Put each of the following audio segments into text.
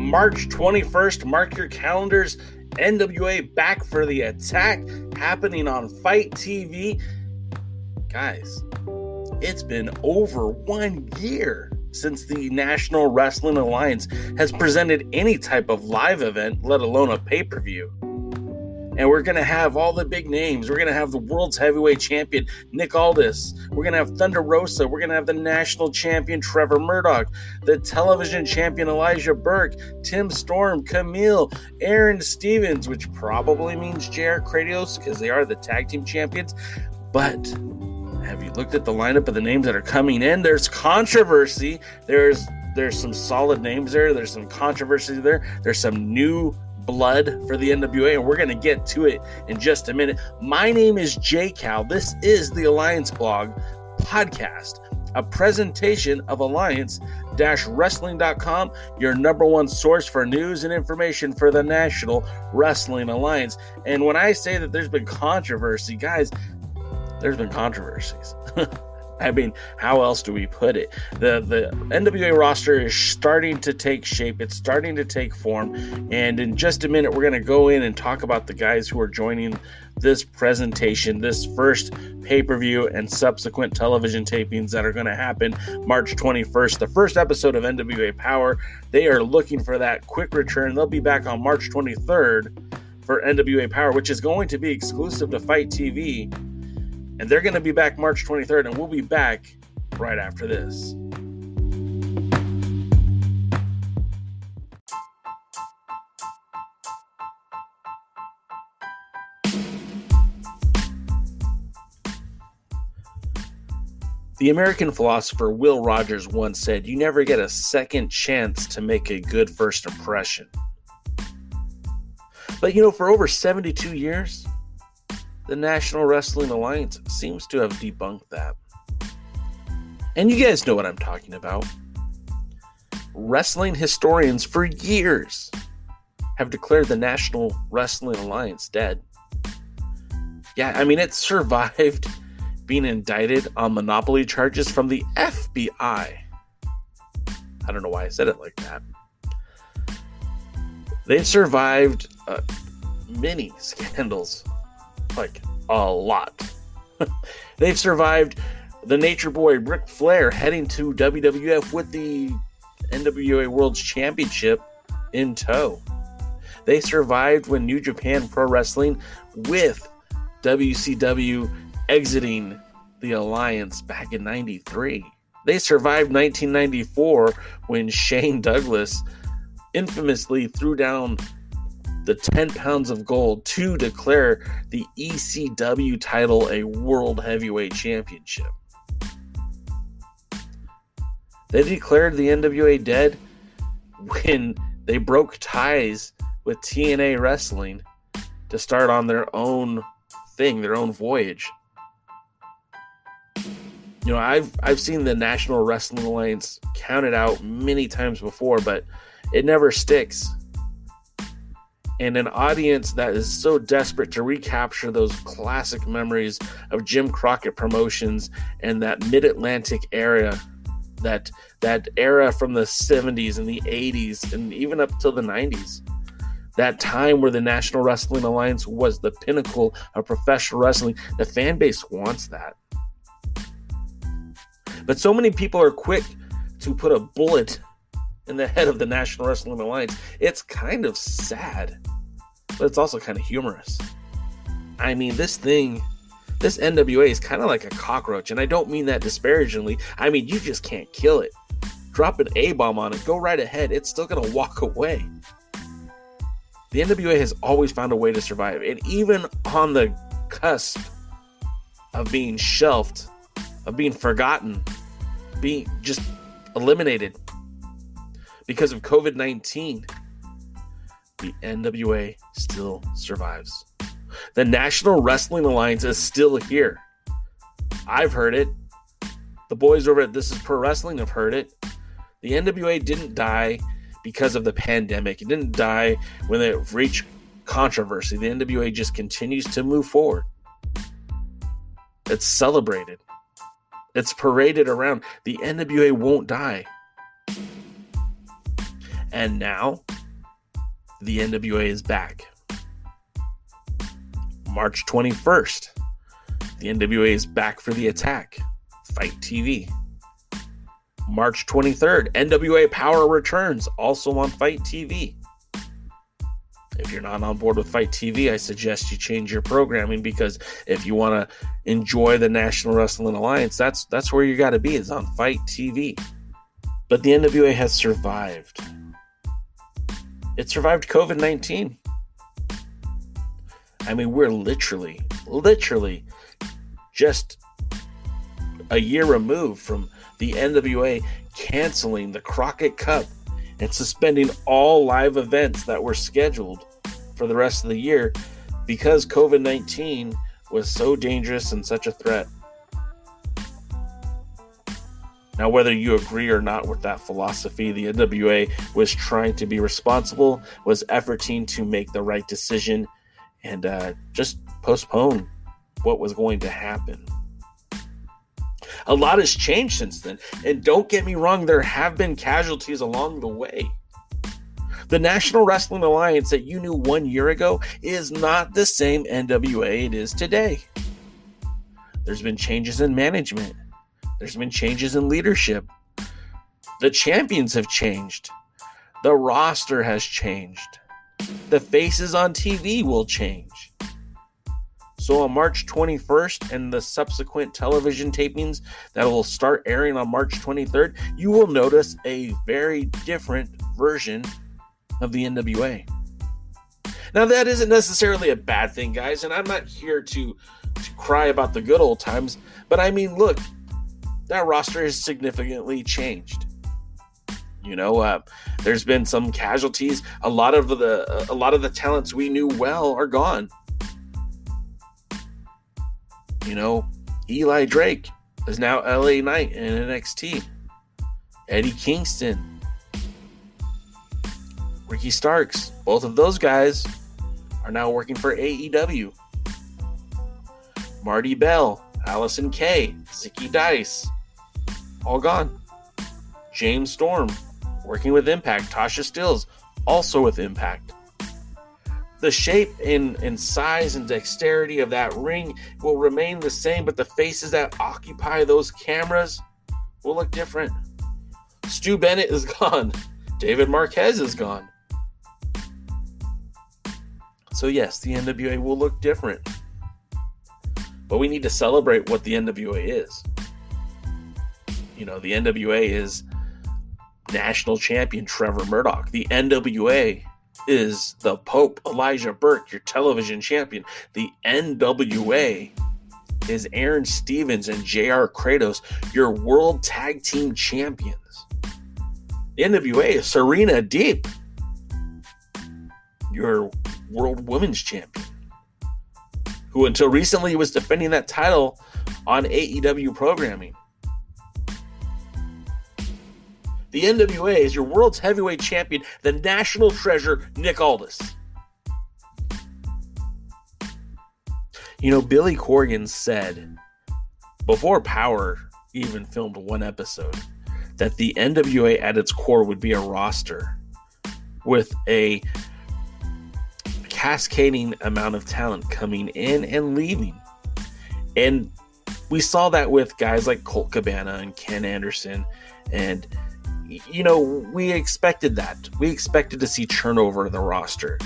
March 21st, mark your calendars. NWA Back for the Attack, happening on Fight TV. Guys, it's been over 1 year since the National Wrestling Alliance has presented any type of live event, let alone a pay-per-view. And we're going to have all the big names. We're going to have the world's heavyweight champion, Nick Aldis. We're going to have Thunder Rosa. We're going to have the national champion, Trevor Murdoch. The television champion, Elijah Burke. Tim Storm, Camille, Aaron Stevens, which probably means JR Kratios because they are the tag team champions. But have you looked at the lineup of the names that are coming in? There's controversy. There's some solid names there. There's some controversy there. There's some new blood for the NWA, and we're going to get to it in just a minute. My name is Jay Cal. This is the Alliance Blog podcast, a presentation of Alliance-Wrestling.com, your number one source for news and information for the National Wrestling Alliance. And when I say that there's been controversy, guys, there's been controversies. I mean, how else do we put it? The NWA roster is starting to take shape. It's starting to take form. And in just a minute, we're going to go in and talk about the guys who are joining this presentation, this first pay-per-view and subsequent television tapings that are going to happen March 21st. The first episode of NWA Power, they are looking for that quick return. They'll be back on March 23rd for NWA Power, which is going to be exclusive to Fight TV. And they're going to be back March 23rd, and we'll be back right after this. The American philosopher Will Rogers once said, "You never get a second chance to make a good first impression." But for over 72 years, the National Wrestling Alliance seems to have debunked that. And you guys know what I'm talking about. Wrestling historians for years have declared the National Wrestling Alliance dead. Yeah, I mean, it survived being indicted on monopoly charges from the FBI. I don't know why I said it like that. They've survived many scandals. Like a lot. They've survived the Nature Boy Ric Flair heading to WWF with the NWA World Championship in tow. They survived when New Japan Pro Wrestling with WCW exiting the alliance back in 93. They survived 1994 when Shane Douglas infamously threw down the 10 pounds of gold to declare the ECW title a World Heavyweight Championship. They declared the NWA dead when they broke ties with TNA Wrestling to start on their own thing, their own voyage. I've seen the National Wrestling Alliance counted out many times before, but it never sticks. And an audience that is so desperate to recapture those classic memories of Jim Crockett Promotions and that Mid-Atlantic era, that era from the 70s and the 80s and even up till the 90s. That time where the National Wrestling Alliance was the pinnacle of professional wrestling. The fan base wants that. But so many people are quick to put a bullet in the head of the National Wrestling Alliance. It's kind of sad, but it's also kind of humorous. I mean, this NWA is kind of like a cockroach, and I don't mean that disparagingly. I mean, you just can't kill it. Drop an A-bomb on it, go right ahead. It's still going to walk away. The NWA has always found a way to survive, and even on the cusp of being shelved, of being forgotten, being just eliminated because of COVID-19, the NWA still survives. The National Wrestling Alliance is still here. I've heard it. The boys over at This Is Pro Wrestling have heard it. The NWA didn't die because of the pandemic. It didn't die when it reached controversy. The NWA just continues to move forward. It's celebrated. It's paraded around. The NWA won't die. And now, the NWA is back. March 21st, the NWA is back for the attack. Fight TV. March 23rd, NWA Power returns, also on Fight TV. If you're not on board with Fight TV, I suggest you change your programming, because if you want to enjoy the National Wrestling Alliance, that's where you got to be, is on Fight TV. But the NWA has survived. It survived COVID-19. I mean, we're literally just a year removed from the NWA canceling the Crockett Cup and suspending all live events that were scheduled for the rest of the year because COVID-19 was so dangerous and such a threat. Now, whether you agree or not with that philosophy, the NWA was trying to be responsible, was efforting to make the right decision, and just postpone what was going to happen. A lot has changed since then, and don't get me wrong, there have been casualties along the way. The National Wrestling Alliance that you knew 1 year ago is not the same NWA it is today. There's been changes in management. There's been changes in leadership. The champions have changed. The roster has changed. The faces on TV will change. So on March 21st and the subsequent television tapings that will start airing on March 23rd, you will notice a very different version of the NWA. Now, that isn't necessarily a bad thing, guys, and I'm not here to cry about the good old times, but I mean, look, that roster has significantly changed. There's been some casualties. A lot of the talents we knew well are gone. Eli Drake is now LA Knight in NXT. Eddie Kingston, Ricky Starks, both of those guys are now working for AEW. Marty Bell, Allison Kay, Zicky Dice, all gone. James Storm, working with Impact. Tasha Steelz, also with Impact. The shape and size and dexterity of that ring will remain the same, but the faces that occupy those cameras will look different. Stu Bennett is gone. David Marquez is gone. So yes, the NWA will look different. But we need to celebrate what the NWA is. The NWA is national champion Trevor Murdoch. The NWA is the Pope Elijah Burke, your television champion. The NWA is Aaron Stevens and JR Kratos, your world tag team champions. The NWA is Serena Deeb, your world women's champion, who until recently was defending that title on AEW programming. The NWA is your world's heavyweight champion, the national treasure, Nick Aldis. Billy Corgan said, before Power even filmed one episode, that the NWA at its core would be a roster with a cascading amount of talent coming in and leaving. And we saw that with guys like Colt Cabana and Ken Anderson, and we expected that. We expected to see turnover in the roster.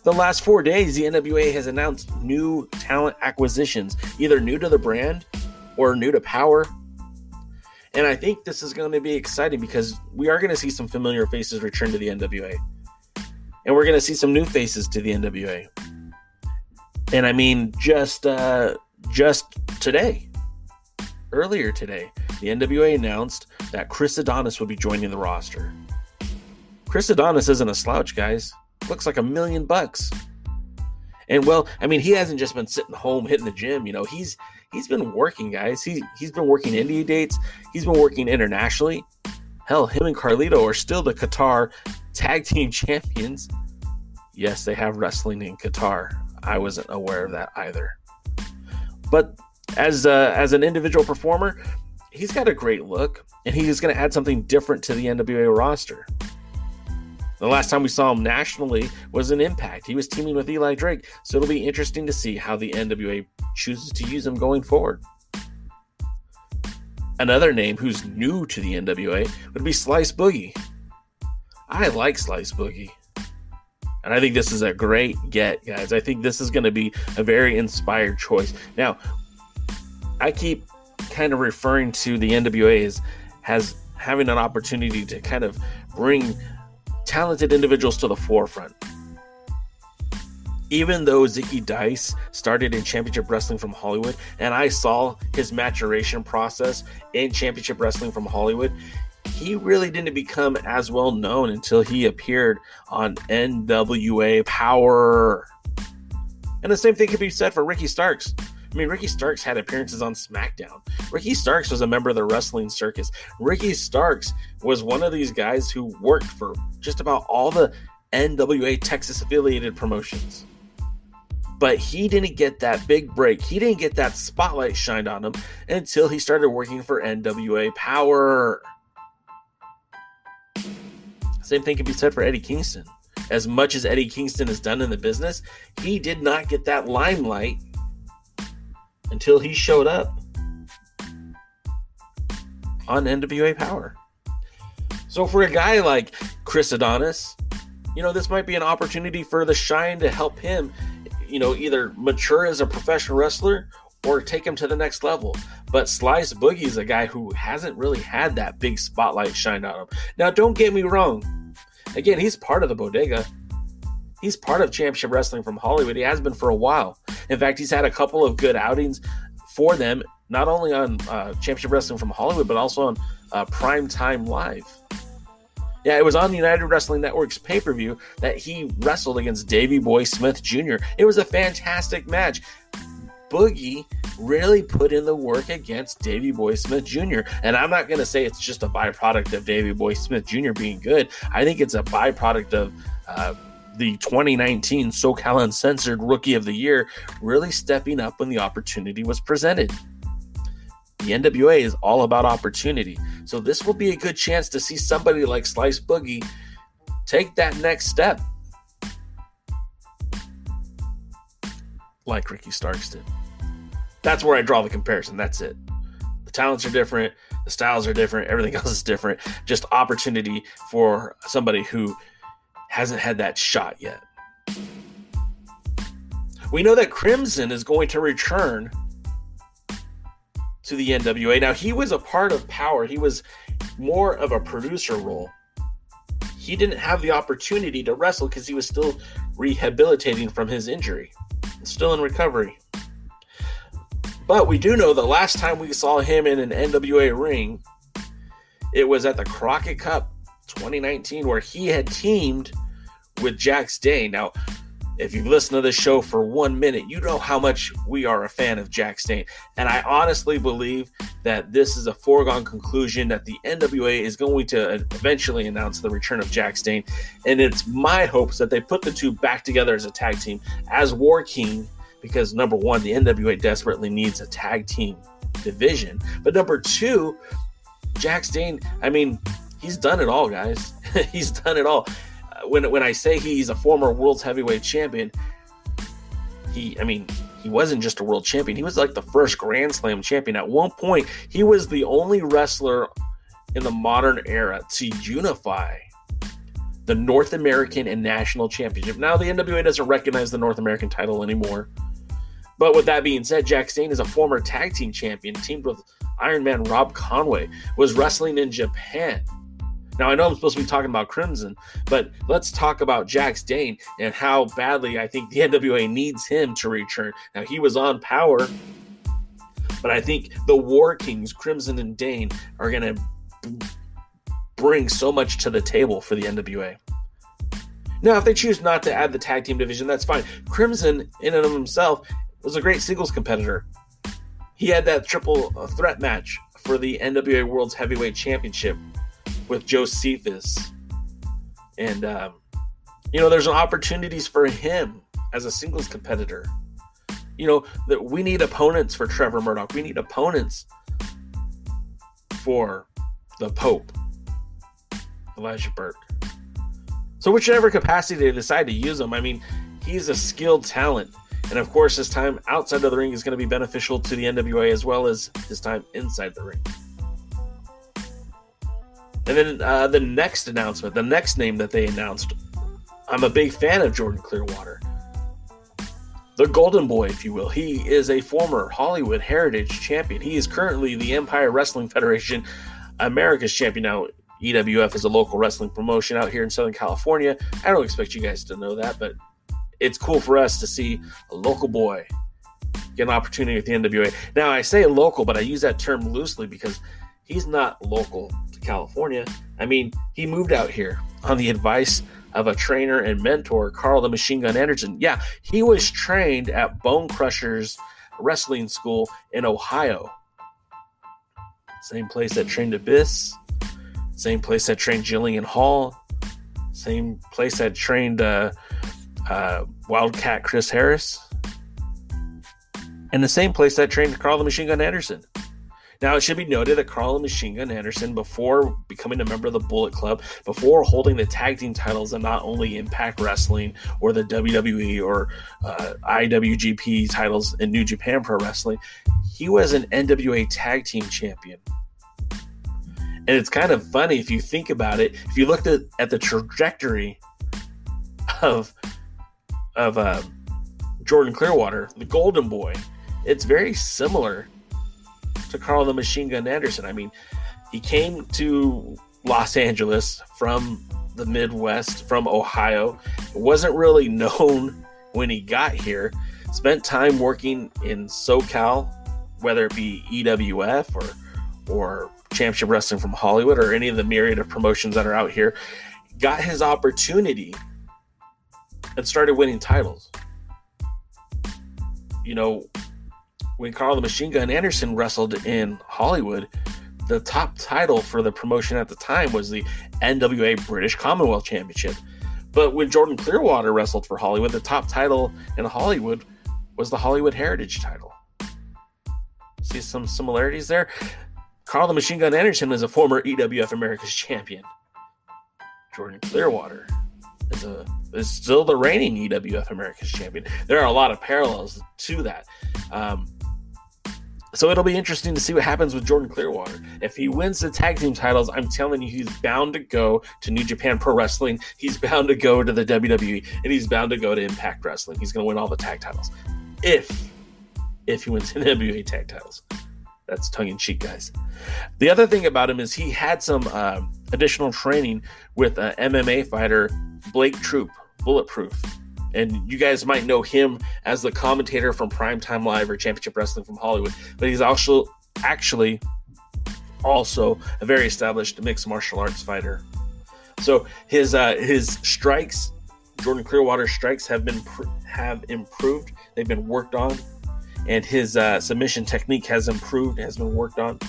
The last 4 days, the NWA has announced new talent acquisitions, either new to the brand or new to Power. And I think this is going to be exciting because we are going to see some familiar faces return to the NWA. And we're going to see some new faces to the NWA. And I mean, just today, earlier today, the NWA announced that Chris Adonis would be joining the roster. Chris Adonis isn't a slouch, guys. Looks like $1 million. And well, I mean, he hasn't just been sitting home hitting the gym. He's been working, guys. He's been working India dates. He's been working internationally. Hell, him and Carlito are still the Qatar tag team champions. Yes, they have wrestling in Qatar. I wasn't aware of that either. But as an individual performer, he's got a great look, and he's going to add something different to the NWA roster. The last time we saw him nationally was in Impact. He was teaming with Eli Drake, so it'll be interesting to see how the NWA chooses to use him going forward. Another name who's new to the NWA would be Slice Boogie. I like Slice Boogie. And I think this is a great get, guys. I think this is going to be a very inspired choice. Now, I keep kind of referring to the NWA as having an opportunity to kind of bring talented individuals to the forefront. Even though Zicky Dice started in Championship Wrestling from Hollywood, and I saw his maturation process in Championship Wrestling from Hollywood, he really didn't become as well known until he appeared on NWA Power. And the same thing could be said for Ricky Starks. I mean, Ricky Starks had appearances on SmackDown. Ricky Starks was a member of the Wrestling Circus. Ricky Starks was one of these guys who worked for just about all the NWA Texas affiliated promotions. But he didn't get that big break. He didn't get that spotlight shined on him until he started working for NWA Power. Same thing can be said for Eddie Kingston. As much as Eddie Kingston has done in the business, he did not get that limelight until he showed up on NWA Power. So for a guy like Chris Adonis, this might be an opportunity for the shine to help him, either mature as a professional wrestler or take him to the next level. But Slice Boogie is a guy who hasn't really had that big spotlight shined on him. Now, don't get me wrong. Again, he's part of the Bodega. He's part of Championship Wrestling from Hollywood. He has been for a while. In fact, he's had a couple of good outings for them, not only on Championship Wrestling from Hollywood, but also on Primetime Live. Yeah, it was on United Wrestling Network's pay-per-view that he wrestled against Davey Boy Smith Jr. It was a fantastic match. Boogie really put in the work against Davey Boy Smith Jr. And I'm not going to say it's just a byproduct of Davey Boy Smith Jr. being good. I think it's a byproduct of the 2019 SoCal Uncensored Rookie of the Year really stepping up when the opportunity was presented. The NWA is all about opportunity. So this will be a good chance to see somebody like Slice Boogie take that next step, like Ricky Starks did. That's where I draw the comparison. That's it. The talents are different. The styles are different. Everything else is different. Just opportunity for somebody who hasn't had that shot yet. We know that Crimson is going to return to the NWA. Now, he was a part of Power. He was more of a producer role. He didn't have the opportunity to wrestle because he was still rehabilitating from his injury. Still in recovery. But we do know the last time we saw him in an NWA ring, it was at the Crockett Cup 2019, where he had teamed with Jax Dane. Now, if you've listened to this show for 1 minute, you know how much we are a fan of Jax Dane. And I honestly believe that this is a foregone conclusion that the NWA is going to eventually announce the return of Jax Dane. And it's my hopes that they put the two back together as a tag team, as War King, because number one, the NWA desperately needs a tag team division. But number two, Jax Dane, he's done it all, guys. He's done it all. When I say he's a former world's heavyweight champion, he wasn't just a world champion. He was like the first Grand Slam champion. At one point, he was the only wrestler in the modern era to unify the North American and National Championship. Now, the NWA doesn't recognize the North American title anymore. But with that being said, Jax Dane is a former tag team champion, teamed with Iron Man Rob Conway, was wrestling in Japan. Now, I know I'm supposed to be talking about Crimson, but let's talk about Jax Dane and how badly I think the NWA needs him to return. Now, he was on Power, but I think the War Kings, Crimson and Dane, are going to bring so much to the table for the NWA. Now, if they choose not to add the tag team division, that's fine. Crimson, in and of himself, was a great singles competitor. He had that triple threat match for the NWA World's Heavyweight Championship with Josephus. And, there's opportunities for him as a singles competitor. That we need opponents for Trevor Murdoch. We need opponents for the Pope, Elijah Burke. So whichever capacity they decide to use him, I mean, he's a skilled talent. And of course, his time outside of the ring is going to be beneficial to the NWA as well as his time inside the ring. And then the next announcement, the next name that they announced, I'm a big fan of Jordan Clearwater. The Golden Boy, if you will. He is a former Hollywood Heritage champion. He is currently the Empire Wrestling Federation America's champion. Now, EWF is a local wrestling promotion out here in Southern California. I don't expect you guys to know that, but it's cool for us to see a local boy get an opportunity with the NWA. Now, I say local, but I use that term loosely because he's not local to California. I mean, he moved out here on the advice of a trainer and mentor, Carl the Machine Gun Anderson. Yeah, he was trained at Bone Crushers Wrestling School in Ohio. Same place that trained Abyss. Same place that trained Jillian Hall. Same place that trained Wildcat Chris Harris. And the same place that trained Carl the Machine Gun Anderson. Now, it should be noted that Carl the Machine Gun Anderson, before becoming a member of the Bullet Club, before holding the tag team titles in not only Impact Wrestling or the WWE or IWGP titles in New Japan Pro Wrestling, he was an NWA tag team champion. And it's kind of funny if you think about it. If you looked at the trajectory of Jordan Clearwater, the Golden Boy, it's very similar to Carl the Machine Gun Anderson. I mean, he came to Los Angeles from the Midwest, from Ohio. It wasn't really known when he got here. Spent time working in SoCal, whether it be EWF or Championship Wrestling from Hollywood or any of the myriad of promotions that are out here. Got his opportunity and started winning titles. You know, when Carl the Machine Gun Anderson wrestled in Hollywood, the top title for the promotion at the time was the NWA British Commonwealth Championship. But when Jordan Clearwater wrestled for Hollywood, the top title in Hollywood was the Hollywood Heritage title. See some similarities there? Carl the Machine Gun Anderson is a former EWF America's champion. Jordan Clearwater is still the reigning EWF America's champion. There are a lot of parallels to that. So it'll be interesting to see what happens with Jordan Clearwater. If he wins the tag team titles, I'm telling you, he's bound to go to New Japan Pro Wrestling. He's bound to go to the WWE, and he's bound to go to Impact Wrestling. He's going to win all the tag titles. If he wins the NWA tag titles. That's tongue-in-cheek, guys. The other thing about him is he had some additional training with MMA fighter Blake Troop, Bulletproof. And you guys might know him as the commentator from Primetime Live or Championship Wrestling from Hollywood. But he's actually also a very established mixed martial arts fighter. So his strikes, Jordan Clearwater's strikes have improved. They've been worked on. And his submission technique has improved, has been worked on.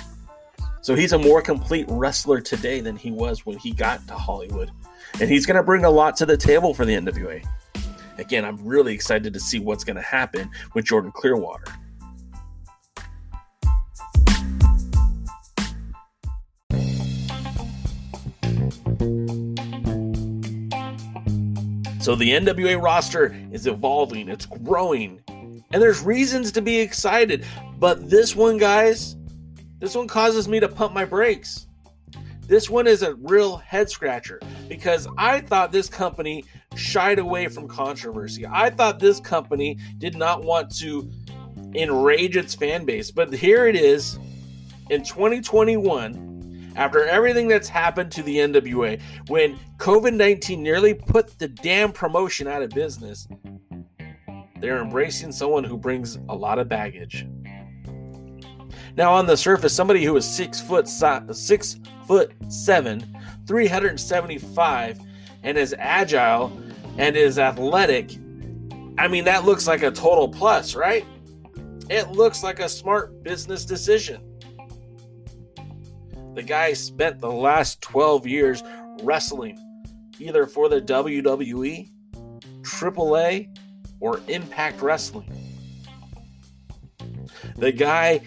So he's a more complete wrestler today than he was when he got to Hollywood. And he's going to bring a lot to the table for the NWA. Again, I'm really excited to see what's going to happen with Jordan Clearwater. So the NWA roster is evolving. It's growing. And there's reasons to be excited. But this one, guys, this one causes me to pump my brakes. This one is a real head scratcher because I thought this company shied away from controversy. I thought this company did not want to enrage its fan base. But here it is in 2021, after everything that's happened to the NWA, when COVID-19 nearly put the damn promotion out of business, they're embracing someone who brings a lot of baggage. Now, on the surface, somebody who is 6'7", 375, and is agile and is athletic, I mean, that looks like a total plus, right? It looks like a smart business decision. The guy spent the last 12 years wrestling either for the WWE, AAA, or Impact Wrestling. The guy,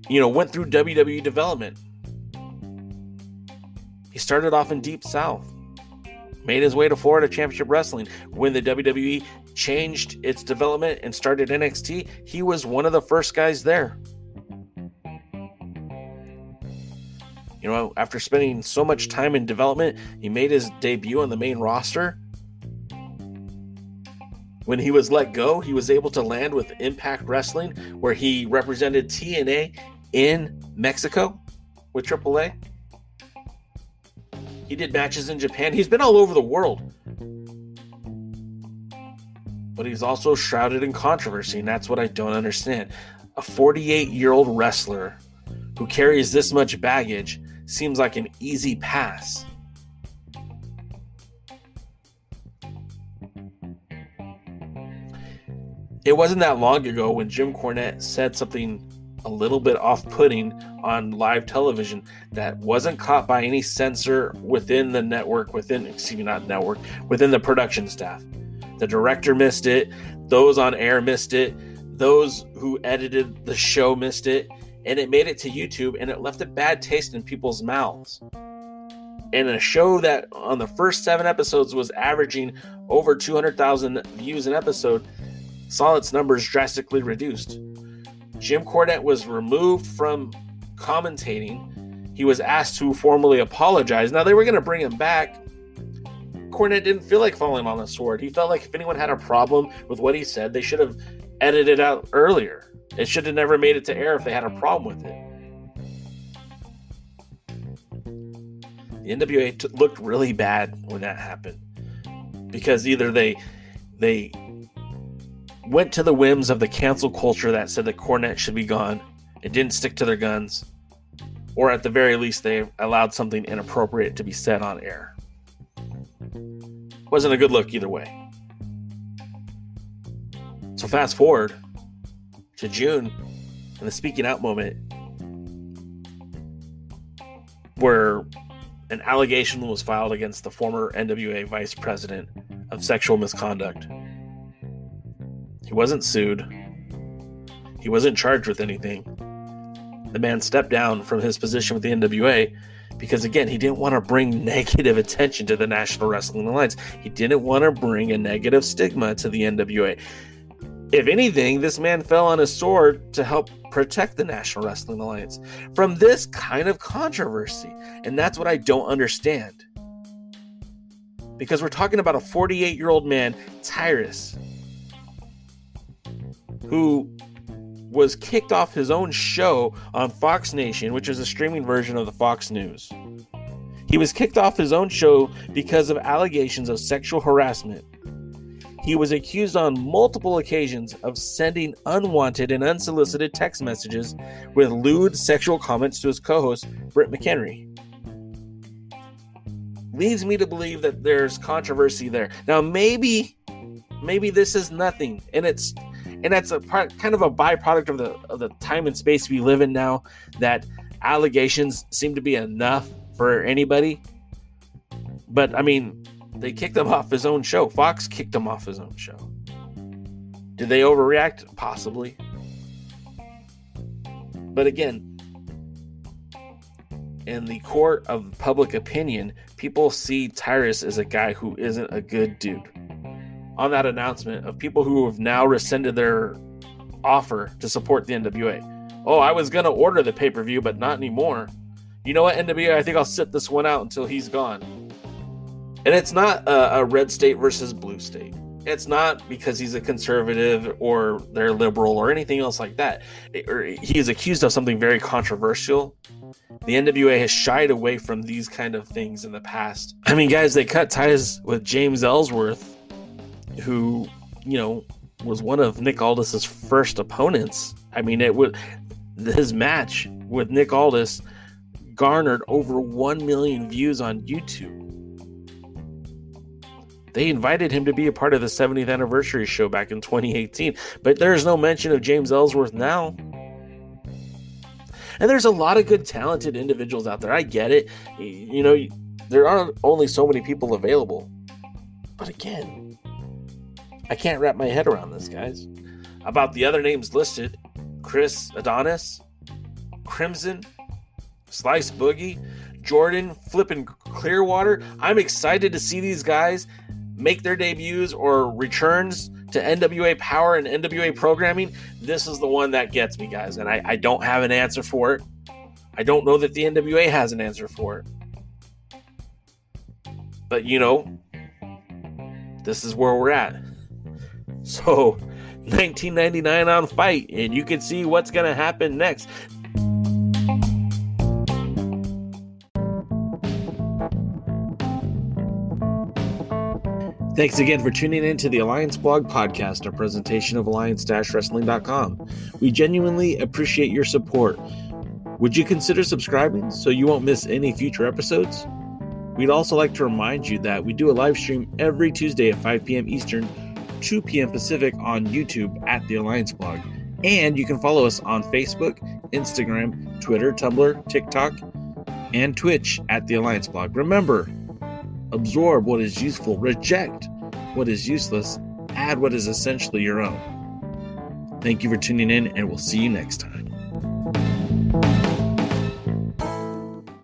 went through WWE development. He started off in Deep South. made his way to Florida Championship Wrestling. When the WWE changed its development and started NXT, he was one of the first guys there. You know, after spending so much time in development, he made his debut on the main roster. When he was let go, he was able to land with Impact Wrestling, where he represented TNA in Mexico with AAA. He did matches in Japan. He's been all over the world. But he's also shrouded in controversy, and that's what I don't understand. A 48-year-old wrestler who carries this much baggage seems like an easy pass. It wasn't that long ago when Jim Cornette said something a little bit off-putting on live television that wasn't caught by any censor within the network, within the production staff. The director missed it, those on air missed it, those who edited the show missed it, and it made it to YouTube, and it left a bad taste in people's mouths. And a show that on the first 7 episodes was averaging over 200,000 views an episode saw its numbers drastically reduced. Jim Cornette was removed from commentating. He was asked to formally apologize. Now, they were going to bring him back. Cornette didn't feel like falling on the sword. He felt like if anyone had a problem with what he said, they should have edited it out earlier. It should have never made it to air if they had a problem with it. The NWA looked really bad when that happened, because either they went to the whims of the cancel culture that said that Cornette should be gone and didn't stick to their guns, or at the very least they allowed something inappropriate to be said on air. Wasn't a good look either way. So fast forward to June and the speaking out moment where an allegation was filed against the former NWA vice president of sexual misconduct. He wasn't sued. He wasn't charged with anything. The man stepped down from his position with the NWA because, again, he didn't want to bring negative attention to the National Wrestling Alliance. He didn't want to bring a negative stigma to the NWA. If anything, this man fell on his sword to help protect the National Wrestling Alliance from this kind of controversy. And that's what I don't understand. Because we're talking about a 48-year-old man, Tyrus, who was kicked off his own show on Fox Nation, which is a streaming version of the Fox News. He was kicked off his own show because of allegations of sexual harassment. He was accused on multiple occasions of sending unwanted and unsolicited text messages with lewd sexual comments to his co-host, Britt McHenry. Leads me to believe that there's controversy there. Now, maybe this is nothing, and that's a kind of a byproduct of the time and space we live in now, that allegations seem to be enough for anybody. But I mean, they kicked him off his own show. Fox kicked him off his own show. Did they overreact? Possibly. But again, in the court of public opinion, people see Tyrus as a guy who isn't a good dude. On that announcement of people who have now rescinded their offer to support the NWA. Oh, I was going to order the pay-per-view, but not anymore. You know what, NWA? I think I'll sit this one out until he's gone. And it's not a red state versus blue state. It's not because he's a conservative or they're liberal or anything else like that. He is accused of something very controversial. The NWA has shied away from these kind of things in the past. I mean, guys, they cut ties with James Ellsworth, who, you know, was one of Nick Aldis's first opponents. I mean, his match with Nick Aldis garnered over 1 million views on YouTube. They invited him to be a part of the 70th anniversary show back in 2018, but there's no mention of James Ellsworth now. And there's a lot of good, talented individuals out there. I get it. You know, there are only so many people available. But again, I can't wrap my head around this, guys. About the other names listed: Chris Adonis, Crimson, Slice Boogie, Jordan Flippin' Clearwater. I'm excited to see these guys make their debuts or returns to NWA Power and NWA programming. This is the one that gets me, guys, and I don't have an answer for it. I don't know that the NWA has an answer for it. But, this is where we're at. So, 1999 on Fight, and you can see what's going to happen next. Thanks again for tuning in to the Alliance Blog Podcast, a presentation of alliance-wrestling.com. We genuinely appreciate your support. Would you consider subscribing so you won't miss any future episodes? We'd also like to remind you that we do a live stream every Tuesday at 5 p.m. Eastern, 2 p.m. Pacific on YouTube at the Alliance Blog. And you can follow us on Facebook, Instagram, Twitter, Tumblr, TikTok, and Twitch at the Alliance Blog. Remember, absorb what is useful, reject what is useless, add what is essentially your own. Thank you for tuning in, and we'll see you next time.